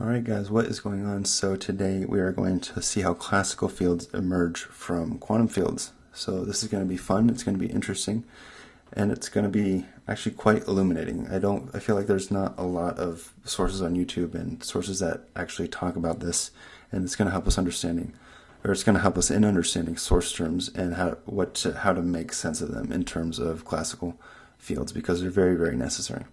Alright guys, what is going on? So today we are going to see how classical fields emerge from quantum fields. So this is going to be fun, it's going to be interesting, and it's going to be actually quite illuminating. I feel like there's not a lot of sources on YouTube and sources that actually talk about this, and it's going to help us it's going to help us in understanding source terms and how to make sense of them in terms of classical fields, because they're very, very necessary.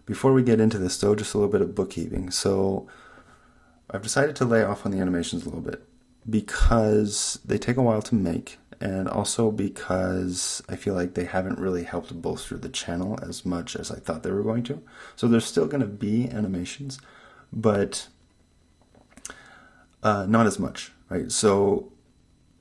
Before we get into this though, just a little bit of bookkeeping. So I've decided to lay off on the animations a little bit because they take a while to make, and also because I feel like they haven't really helped bolster the channel as much as I thought they were going to. So there's still going to be animations, but not as much, right? So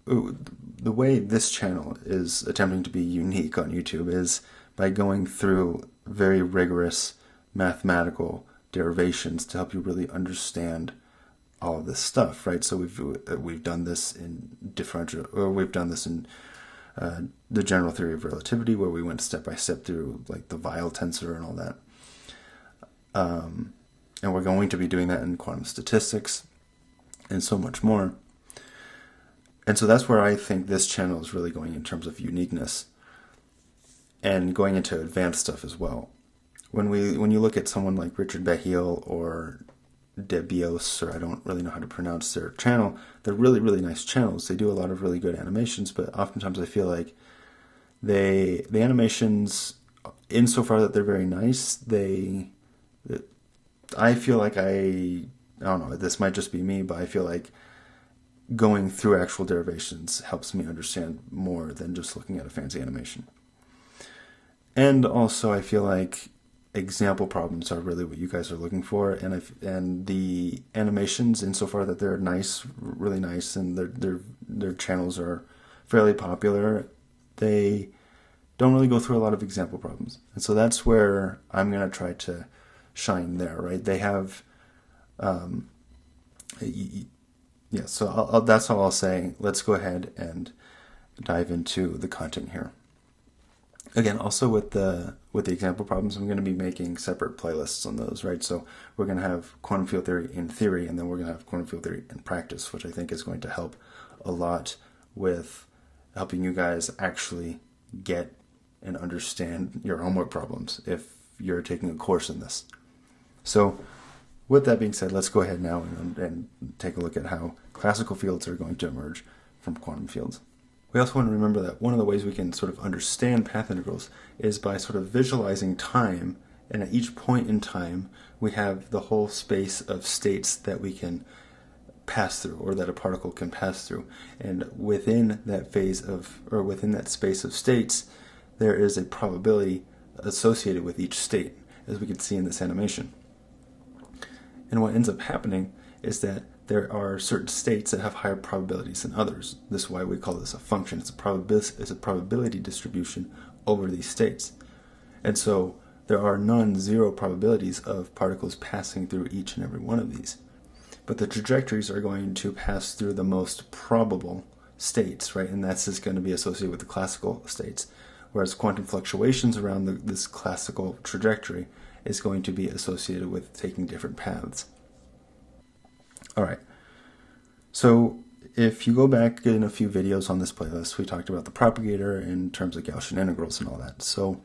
the way this channel is attempting to be unique on YouTube is by going through very rigorous mathematical derivations to help you really understand all of this stuff, right? So we've done this in the general theory of relativity, where we went step by step through like the Weyl tensor and all that, and we're going to be doing that in quantum statistics and so much more. And so that's where I think this channel is really going in terms of uniqueness and going into advanced stuff as well. When you look at someone like Richard Behiel or Debios, or I don't really know how to pronounce their channel, they're really, really nice channels. They do a lot of really good animations, but oftentimes I feel like the animations, insofar that they're very nice, I feel like I don't know, this might just be me, but I feel like going through actual derivations helps me understand more than just looking at a fancy animation. And also I feel like example problems are really what you guys are looking for, and the animations, insofar that they're nice, really nice, and their channels are fairly popular, they don't really go through a lot of example problems, and so that's where I'm going to try to shine there, right? They have, yeah. So that's all I'll say. Let's go ahead and dive into the content here. Again, also with the example problems, I'm going to be making separate playlists on those, right? So we're going to have quantum field theory in theory, and then we're going to have quantum field theory in practice, which I think is going to help a lot with helping you guys actually get and understand your homework problems if you're taking a course in this. So with that being said, let's go ahead now and take a look at how classical fields are going to emerge from quantum fields. We also want to remember that one of the ways we can sort of understand path integrals is by sort of visualizing time, and at each point in time we have the whole space of states that we can pass through, or that a particle can pass through, and within that within that space of states there is a probability associated with each state, as we can see in this animation. And what ends up happening is that there are certain states that have higher probabilities than others. This is why we call this a function. It's a probability distribution over these states. And so there are non-zero probabilities of particles passing through each and every one of these. But the trajectories are going to pass through the most probable states, right? And that's just going to be associated with the classical states. Whereas quantum fluctuations around this classical trajectory is going to be associated with taking different paths. Alright, so if you go back in a few videos on this playlist, we talked about the propagator in terms of Gaussian integrals and all that. So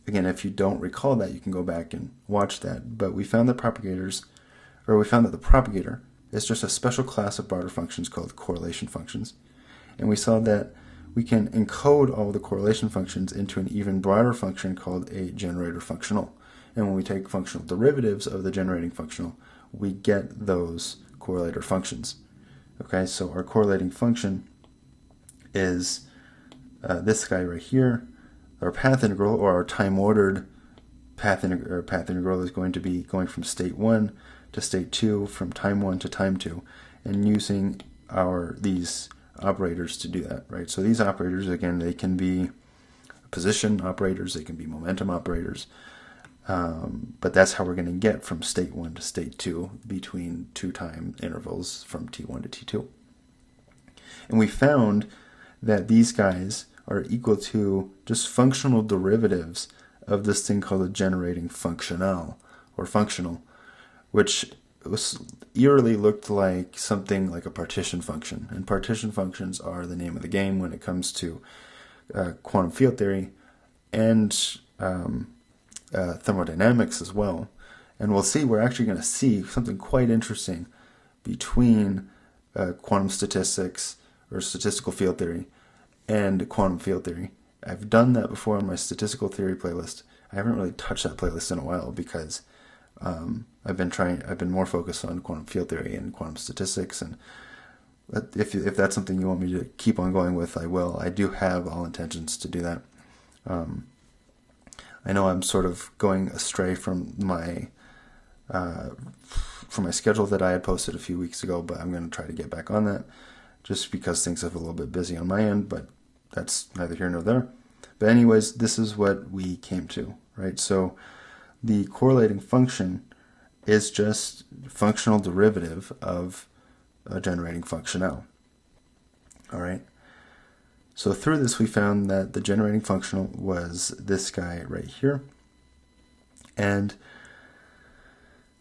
again, if you don't recall that, you can go back and watch that. But we found that the propagator is just a special class of broader functions called correlation functions. And we saw that we can encode all the correlation functions into an even broader function called a generator functional. And when we take functional derivatives of the generating functional, we get those correlator functions. Okay, so our correlating function is this guy right here. Our path integral, or our time-ordered path integral, is going to be going from state 1 to state 2, from time 1 to time 2, and using these operators to do that, right? So these operators, again, they can be position operators, they can be momentum operators, but that's how we're going to get from state 1 to state 2 between two time intervals from t1 to t2. And we found that these guys are equal to just functional derivatives of this thing called a generating functional, which was eerily looked like something like a partition function. And partition functions are the name of the game when it comes to quantum field theory and thermodynamics as well. And we'll see, we're actually going to see something quite interesting between quantum statistics or statistical field theory and quantum field theory. I've done that before on my statistical theory playlist. I haven't really touched that playlist in a while because I've been more focused on quantum field theory and quantum statistics, and if that's something you want me to keep on going with, I will. I do have all intentions to do that. I know I'm sort of going astray from my schedule that I had posted a few weeks ago, but I'm going to try to get back on that just because things have a little bit busy on my end, but that's neither here nor there. But anyways, this is what we came to, right? So the correlating function is just functional derivative of a generating function L. All right. So through this, we found that the generating functional was this guy right here. And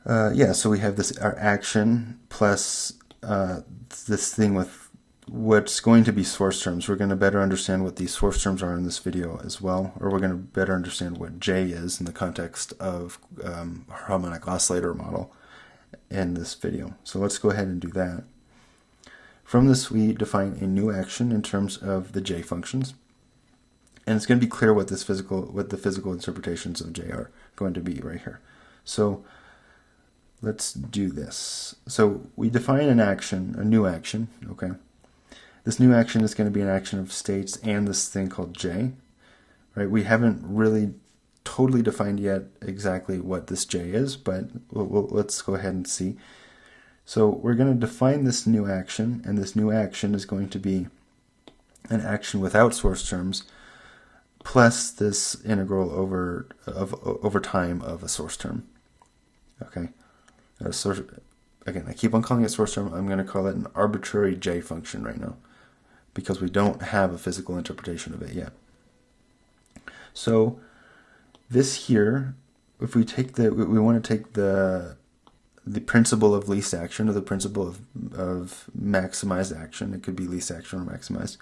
so we have this, our action plus this thing with what's going to be source terms. We're going to better understand what these source terms are in this video as well, or we're going to better understand what J is in the context of harmonic oscillator model in this video. So let's go ahead and do that. From this, we define a new action in terms of the J functions, and it's going to be clear what the physical interpretations of J are going to be right here. So let's do this. So we define an action, a new action, okay? This new action is going to be an action of states and this thing called J, right? We haven't really totally defined yet exactly what this J is, but let's go ahead and see. So we're going to define this new action, and this new action is going to be an action without source terms plus this integral over time of a source term. Okay. Again, I keep on calling it source term. I'm going to call it an arbitrary J function right now because we don't have a physical interpretation of it yet. So this here, if we take we want to take the principle of least action, or the principle of maximized action. It could be least action or maximized.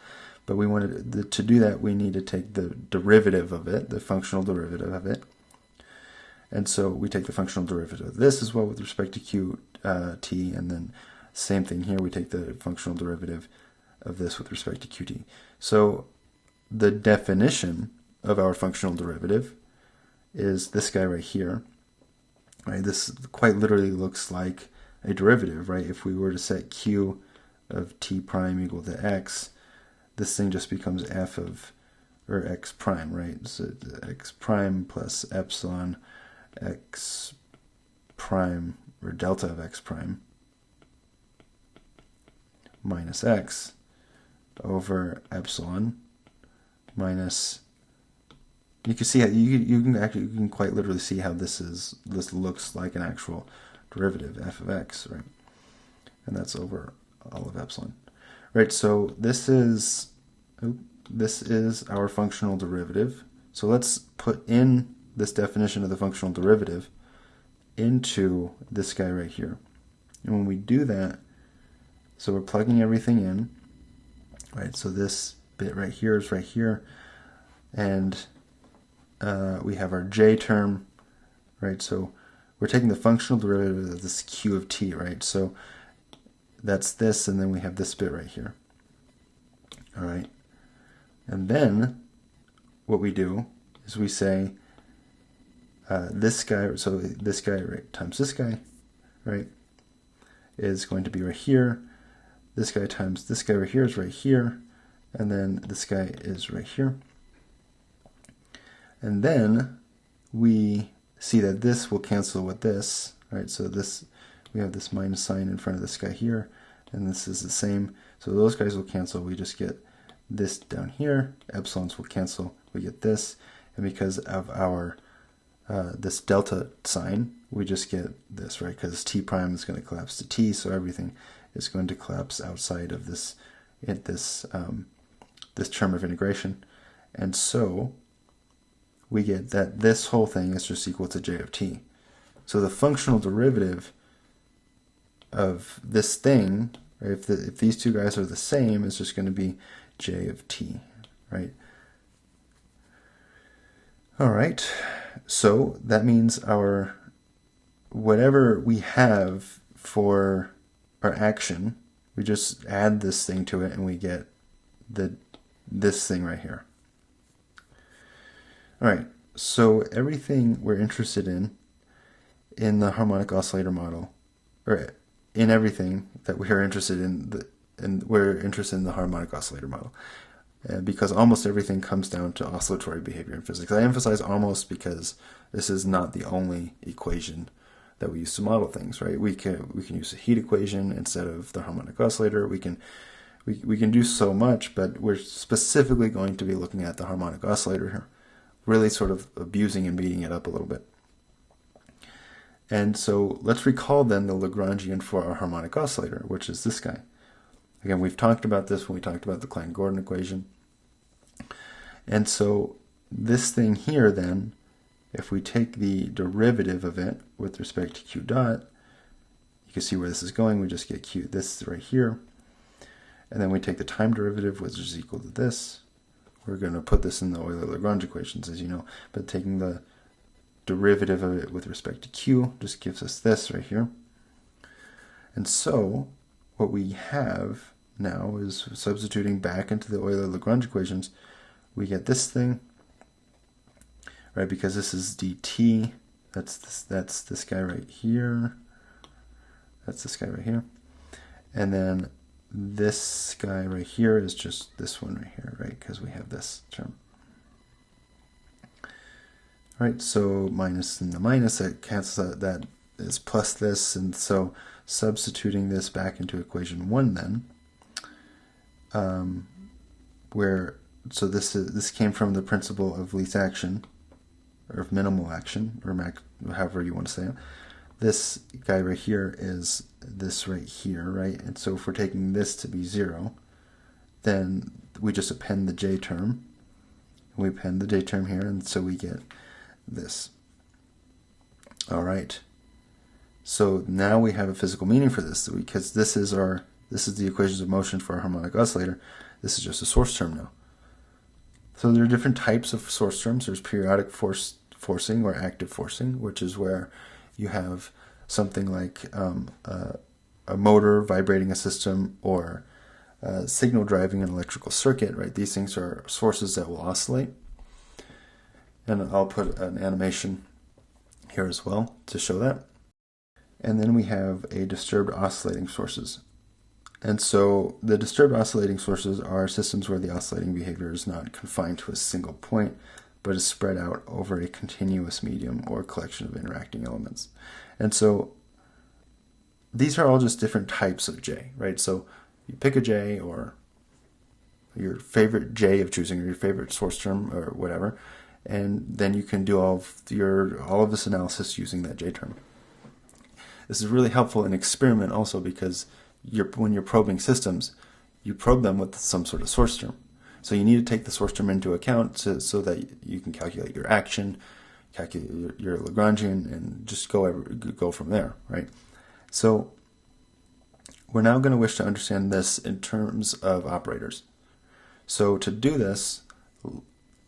But we wanted to do that, we need to take the derivative of it, the functional derivative of it. And so we take the functional derivative of this as well with respect to QT, and then same thing here, we take the functional derivative of this with respect to QT. So the definition of our functional derivative is this guy right here. Right, this quite literally looks like a derivative, right? If we were to set q of t prime equal to x, this thing just becomes f of, or x prime, right? So x prime plus epsilon x prime, or delta of x prime, minus x over epsilon minus, you can see how you can quite literally see how this looks like an actual derivative, f of x, right? And that's over all of epsilon, right? So this is our functional derivative. So let's put in this definition of the functional derivative into this guy right here. And when we do that, so we're plugging everything in, right? So this bit right here is right here, and we have our J term, right? So we're taking the functional derivative of this Q of t, right? So that's this, and then we have this bit right here. All right. And then what we do is we say this guy, so this guy right times this guy, right, is going to be right here. This guy times this guy right here is right here, and then this guy is right here. And then we see that this will cancel with this, right? So this, we have this minus sign in front of this guy here, and this is the same. So those guys will cancel. We just get this down here. Epsilons will cancel. We get this. And because of our this delta sign, we just get this, right? Because t prime is going to collapse to t, so everything is going to collapse outside of this this term of integration. And so we get that this whole thing is just equal to j of t. So the functional derivative of this thing, right, if these two guys are the same, it's just going to be j of t, right? All right, so that means our whatever we have for our action, we just add this thing to it and we get this thing right here. All right, so everything we're interested in the harmonic oscillator model, or in everything that we are interested in, we're interested in the harmonic oscillator model, because almost everything comes down to oscillatory behavior in physics. I emphasize almost because this is not the only equation that we use to model things, right? We can use a heat equation instead of the harmonic oscillator. We can do so much, but we're specifically going to be looking at the harmonic oscillator here, really sort of abusing and beating it up a little bit. And so let's recall then the Lagrangian for our harmonic oscillator, which is this guy. Again, we've talked about this when we talked about the Klein-Gordon equation. And so this thing here then, if we take the derivative of it with respect to q dot, you can see where this is going. We just get q, this right here. And then we take the time derivative, which is equal to this. We're going to put this in the Euler-Lagrange equations, as you know. But taking the derivative of it with respect to q just gives us this right here. And so what we have now is substituting back into the Euler-Lagrange equations, we get this thing, right? Because this is dt, that's this guy right here, that's this guy right here, and then this guy right here is just this one right here, right? Because we have this term. All right, so minus and the minus, that cancels out, that is plus this, and so substituting this back into equation 1 then, so this came from the principle of least action, or of minimal action, or however you want to say it. This guy right here is this right here, right? And so if we're taking this to be 0, then we just append the j term. We append the j term here, and so we get this. All right. So now we have a physical meaning for this, because this is the equations of motion for our harmonic oscillator. This is just a source term now. So there are different types of source terms. There's periodic forcing or active forcing, which is where you have something like a motor vibrating a system, or signal driving an electrical circuit, right? These things are sources that will oscillate. And I'll put an animation here as well to show that. And then we have a disturbed oscillating sources. And so the disturbed oscillating sources are systems where the oscillating behavior is not confined to a single point, but is spread out over a continuous medium or collection of interacting elements. And so these are all just different types of J, right? So you pick a J, or your favorite J of choosing, or your favorite source term, or whatever, and then you can do all of this analysis using that J term. This is really helpful in experiment also, because when you're probing systems, you probe them with some sort of source term. So you need to take the source term into account so that you can calculate your action, calculate your Lagrangian, and just go from there, right? So we're now going to wish to understand this in terms of operators. So to do this,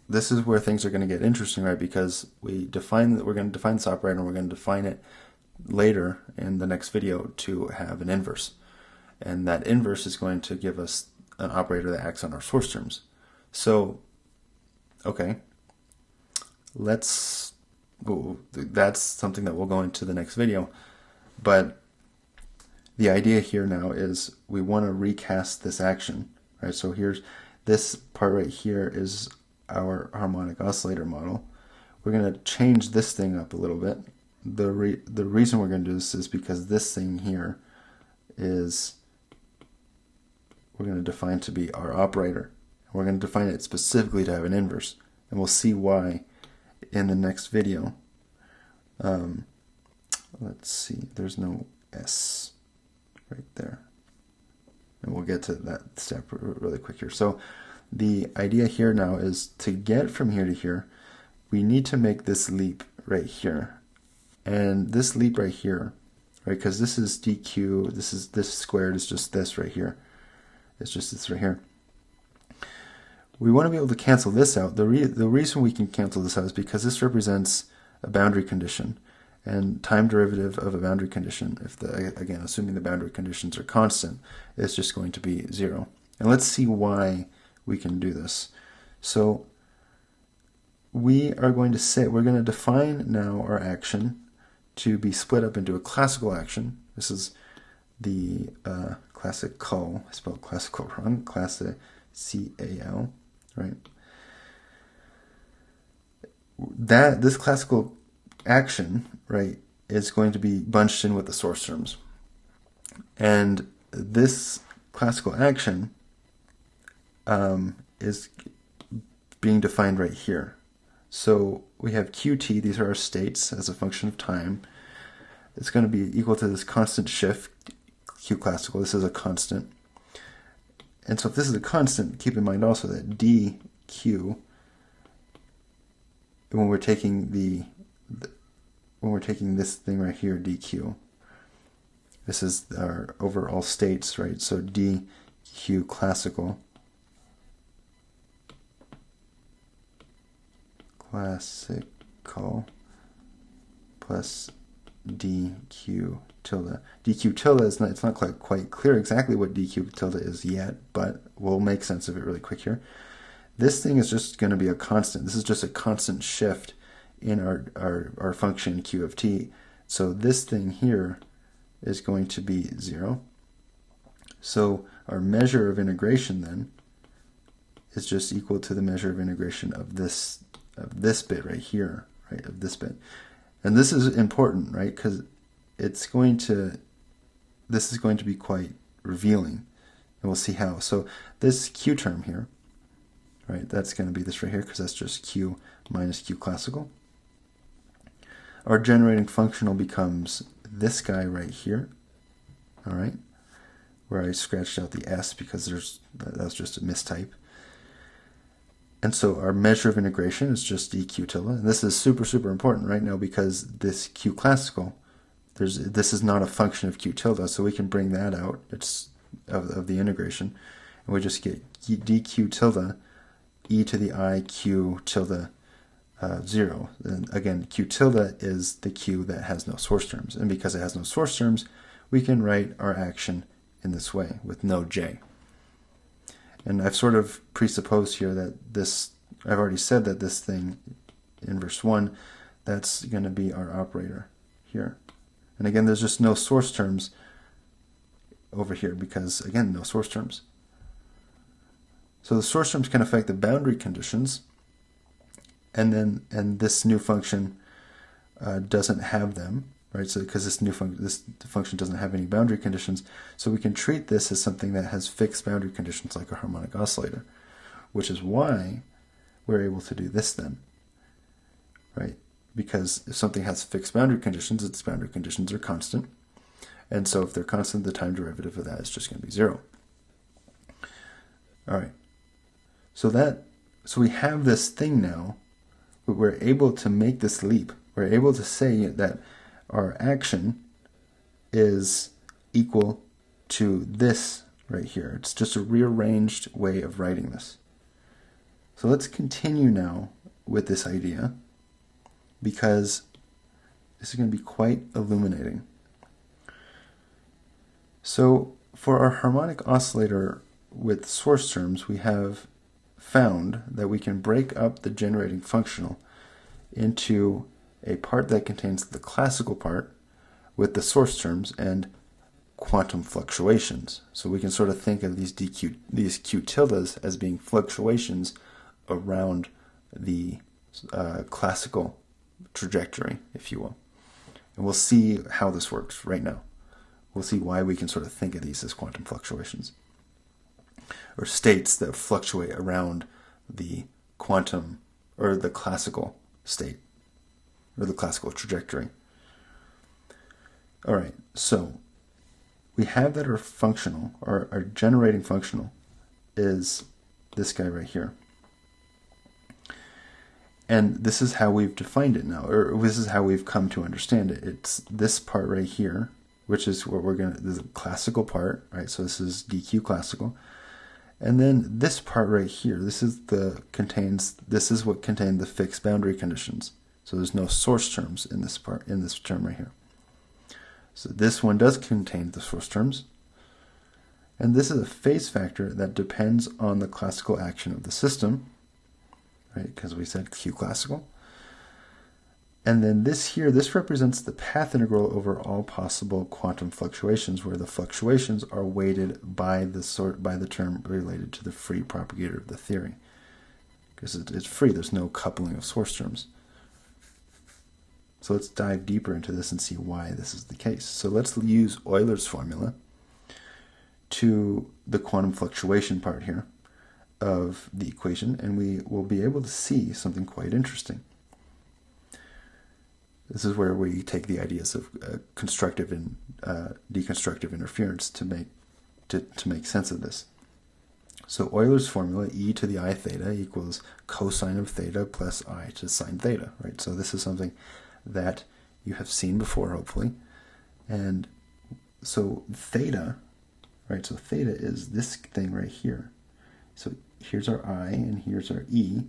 this is where things are going to get interesting, right? Because we're going to define this operator, and we're going to define it later in the next video to have an inverse. And that inverse is going to give us an operator that acts on our source terms. So, okay, that's something that we'll go into the next video. But the idea here now is we want to recast this action, right? So here's this part right here is our harmonic oscillator model. We're going to change this thing up a little bit. The reason we're going to do this is because this thing here is we're going to define to be our operator. We're going to define it specifically to have an inverse, and we'll see why in the next video. Let's see, there's no S right there, and we'll get to that step really quick here. So the idea here now is to get from here to here, we need to make this leap right here. And this leap right here right? Because this is dq, this squared is just this right here. It's just this right here. We want to be able to cancel this out. The reason we can cancel this out is because this represents a boundary condition, and time derivative of a boundary condition, again, assuming the boundary conditions are constant, is just going to be 0. And let's see why we can do this. So we are going to say, we're going to define now our action to be split up into a classical action. This is the classical, I spelled classical wrong, classical, C-A-L, right? This classical action, right, is going to be bunched in with the source terms. And this classical action is being defined right here. So we have QT, these are our states as a function of time. It's going to be equal to this constant shift, Q classical. This is a constant. And so if this is a constant, keep in mind also that dq, when we're taking this thing right here, dq, this is our overall states, right? So dq classical plus dq tilde. dq tilde is it's not quite clear exactly what dq tilde is yet, but we'll make sense of it really quick here. This thing is just going to be a constant. This is just a constant shift in our function QFT. So this thing here is going to be 0. So our measure of integration then is just equal to the measure of integration of this bit right here, right, of this bit. And this is important, right, because this is going to be quite revealing, and we'll see how. So this Q term here, right, that's going to be this right here, because that's just Q minus Q classical. Our generating functional becomes this guy right here, all right, where I scratched out the S because that was just a mistype. And so our measure of integration is just dq tilde. And this is super, super important right now because this q classical, this is not a function of q tilde, so we can bring that out. It's of the integration. And we just get dq tilde e to the I q tilde 0. And again, q tilde is the q that has no source terms. And because it has no source terms, we can write our action in this way with no j. And I've sort of presupposed here that I've already said that this thing in verse 1, that's going to be our operator here. And again, there's just no source terms over here because, again, no source terms. So the source terms can affect the boundary conditions, and this new function doesn't have them, right? So because this function doesn't have any boundary conditions, so we can treat this as something that has fixed boundary conditions like a harmonic oscillator, which is why we're able to do this then, right? Because if something has fixed boundary conditions, its boundary conditions are constant, and so if they're constant, the time derivative of that is just going to be 0. All right. So we have this thing now, but we're able to make this leap. We're able to say that our action is equal to this right here. It's just a rearranged way of writing this. So let's continue now with this idea, because this is going to be quite illuminating. So for our harmonic oscillator with source terms, we have found that we can break up the generating functional into a part that contains the classical part with the source terms and quantum fluctuations. So we can sort of think of these q tildes as being fluctuations around the classical trajectory, if you will. And we'll see how this works right now. We'll see why we can sort of think of these as quantum fluctuations, or states that fluctuate around the quantum or the classical state, or the classical trajectory. All right, so we have that our functional, or our generating functional, is this guy right here. And this is how we've defined it now, or this is how we've come to understand it. It's this part right here, which is what we're going to, the classical part, right? So this is dq classical. And then this part right here, this is what contained the fixed boundary conditions. So there's no source terms in this part, in this term right here. So this one does contain the source terms. And this is a phase factor that depends on the classical action of the system, right? Because we said Q classical. And then this here, this represents the path integral over all possible quantum fluctuations, where the fluctuations are weighted by the term related to the free propagator of the theory. Because it's free, there's no coupling of source terms. So let's dive deeper into this and see why this is the case. So let's use Euler's formula to the quantum fluctuation part here of the equation, and we will be able to see something quite interesting. This is where we take the ideas of constructive and deconstructive interference to make sense of this. So Euler's formula, e to the I theta equals cosine of theta plus I to sine theta, right? So this is something that you have seen before, hopefully. And so theta, right? So theta is this thing right here. So here's our I and here's our E.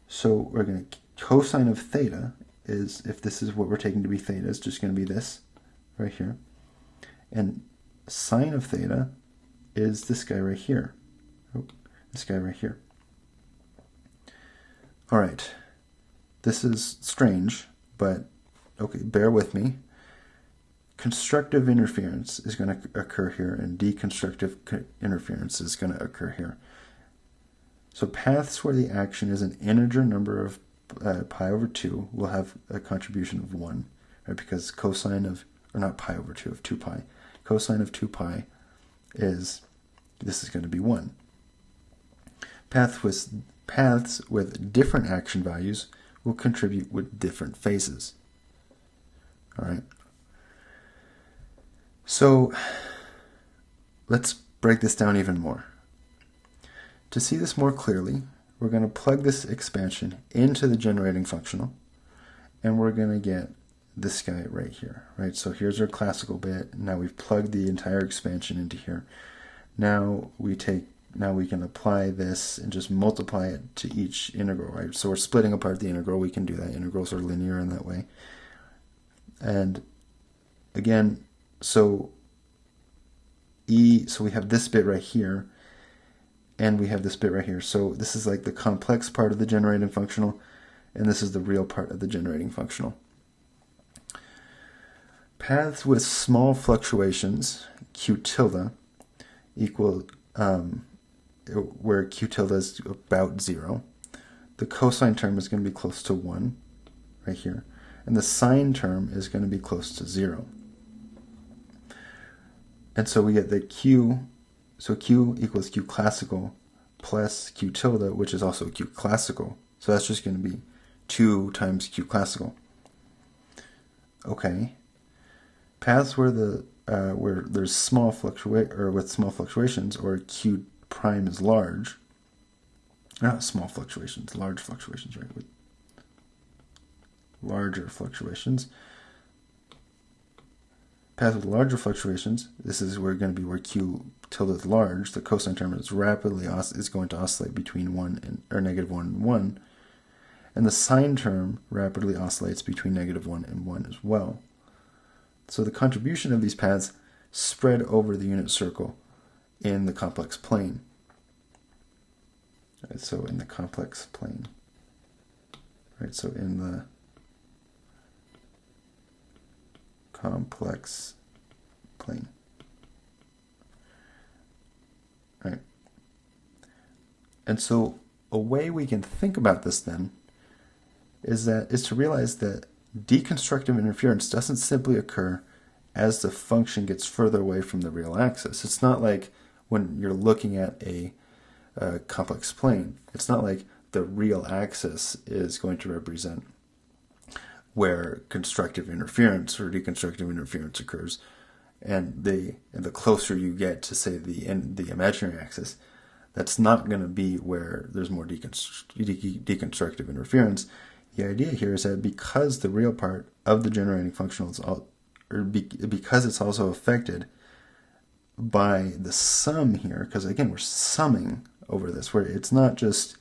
So we're going to, cosine of theta is, if this is what we're taking to be theta, it's just going to be this right here. And sine of theta is this guy right here. Oh, this guy right here. All right. This is strange, but okay, bear with me. Constructive interference is going to occur here, and deconstructive interference is going to occur here. So paths where the action is an integer number of pi over 2 will have a contribution of 1, right? Because cosine of, or not pi over 2, of 2 pi. Cosine of 2 pi is, this is going to be 1. Paths with different action values will contribute with different phases. All right. So let's break this down even more. To see this more clearly, we're going to plug this expansion into the generating functional, and we're going to get this guy right here, right? So here's our classical bit. Now we've plugged the entire expansion into here. Now we can apply this and just multiply it to each integral, right? So we're splitting apart the integral. We can do that. Integrals are linear in that way. And again, so we have this bit right here, and we have this bit right here. So this is like the complex part of the generating functional, and this is the real part of the generating functional. Paths with small fluctuations, q tilde, equal, where q tilde is about 0. The cosine term is going to be close to 1, right here. And the sine term is going to be close to 0. And so we get the q, so q equals q classical plus q tilde, which is also q classical. So that's just going to be 2 times q classical. Okay. Paths where where there's small fluctuations, or q prime is large. Not small fluctuations, large fluctuations, right? With larger fluctuations. Paths with larger fluctuations, this is going to be where q tilde is large. The cosine term is going to oscillate between 1 and, or negative 1 and 1. And the sine term rapidly oscillates between negative 1 and 1 as well. So the contribution of these paths spread over the unit circle in the complex plane. Right, so in the complex plane. Right, so in the complex plane. Right. And so a way we can think about this then is to realize that deconstructive interference doesn't simply occur as the function gets further away from the real axis. It's not like when you're looking at a complex plane, it's not like the real axis is going to represent where constructive interference or deconstructive interference occurs, and the closer you get to, say, the imaginary axis, that's not going to be where there's more deconstructive interference. The idea here is that because the real part of the generating functional because it's also affected by the sum here, because again, we're summing over this, where it's not just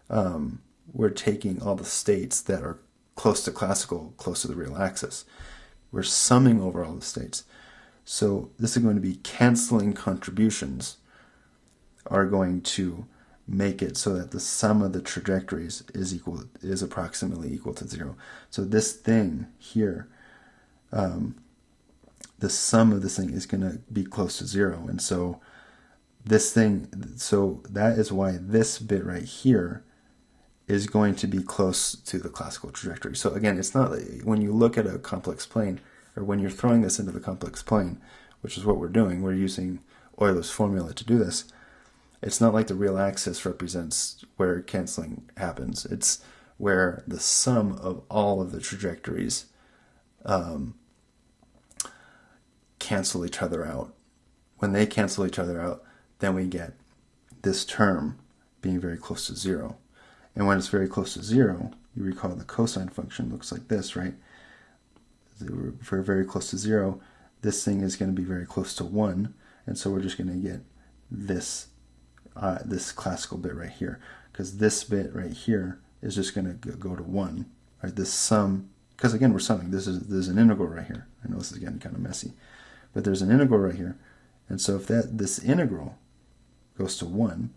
we're taking all the states that are close to classical, close to the real axis. We're summing over all the states. So this is going to be canceling contributions are going to make it so that the sum of the trajectories is approximately equal to 0. So this thing here, the sum of this thing is going to be close to 0. And so that is why this bit right here is going to be close to the classical trajectory. So again, it's not, when you look at a complex plane, or when you're throwing this into the complex plane, which is what we're doing, we're using Euler's formula to do this. It's not like the real axis represents where canceling happens. It's where the sum of all of the trajectories cancel each other out. When they cancel each other out, then we get this term being very close to 0. And when it's very close to 0, you recall the cosine function looks like this, right? For very close to 0, this thing is going to be very close to 1, and so we're just going to get this this classical bit right here, because this bit right here is just going to go to 1, right? This sum, because again we're summing. There's an integral right here. I know this is getting kind of messy, but there's an integral right here, and so if this integral goes to 1,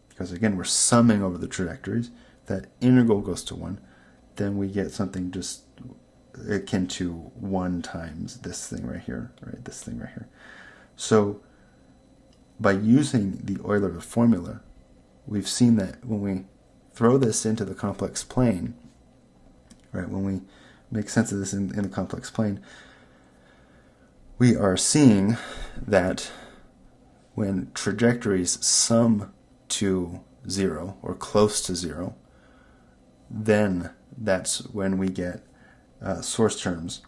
because again we're summing over the trajectories, if that integral goes to 1, then we get something just akin to 1 times this thing right here, right? This thing right here. So by using the Euler formula, we've seen that when we throw this into the complex plane, right? When we make sense of this in the complex plane, we are seeing that when trajectories sum to 0 or close to 0, then that's when we get source terms.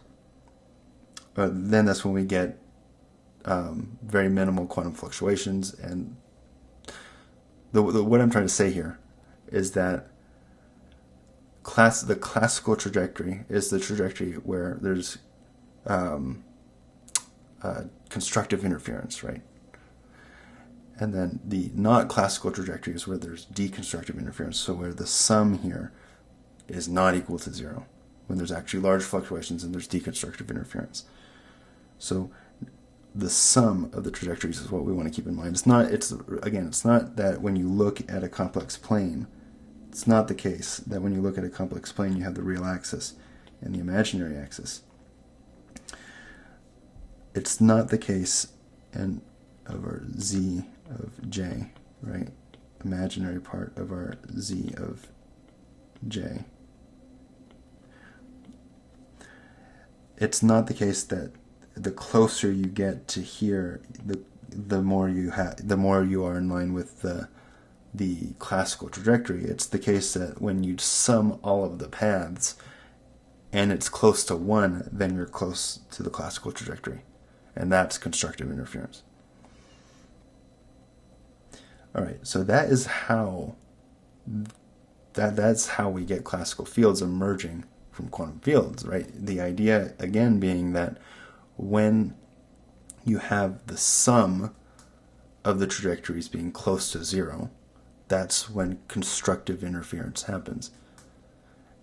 Then that's when we get very minimal quantum fluctuations. And what I'm trying to say here is that the classical trajectory is the trajectory where there's constructive interference, right? And then the not classical trajectory is where there's deconstructive interference, so where the sum here is not equal to 0, when there's actually large fluctuations and there's deconstructive interference. So the sum of the trajectories is what we want to keep in mind. It's not that when you look at a complex plane, it's not the case that when you look at a complex plane you have the real axis and the imaginary axis. It's not the case of our z of j, right? Imaginary part of our z of j. It's not the case that the closer you get to here, the more you are in line with the classical trajectory. It's the case that when you sum all of the paths and it's close to 1, then you're close to the classical trajectory, and that's constructive interference. All right, so that's how we get classical fields emerging from quantum fields, right? The idea again being that when you have the sum of the trajectories being close to 0, that's when constructive interference happens.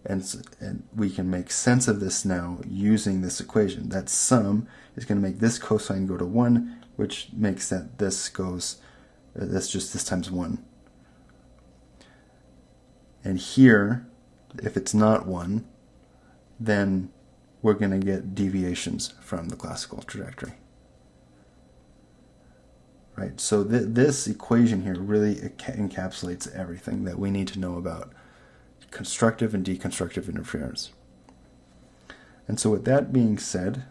And we can make sense of this now using this equation. That sum is going to make this cosine go to 1, which makes that this goes, that's just this times 1. And here, if it's not 1, then we're going to get deviations from the classical trajectory. Right? So this equation here really encapsulates everything that we need to know about constructive and deconstructive interference. And so with that being said,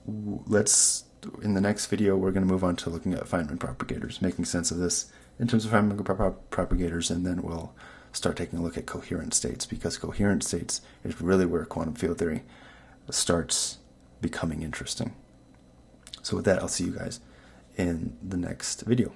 in the next video, we're going to move on to looking at Feynman propagators, making sense of this in terms of Feynman propagators, and then we'll start taking a look at coherent states, because coherent states is really where quantum field theory starts becoming interesting. So with that, I'll see you guys in the next video.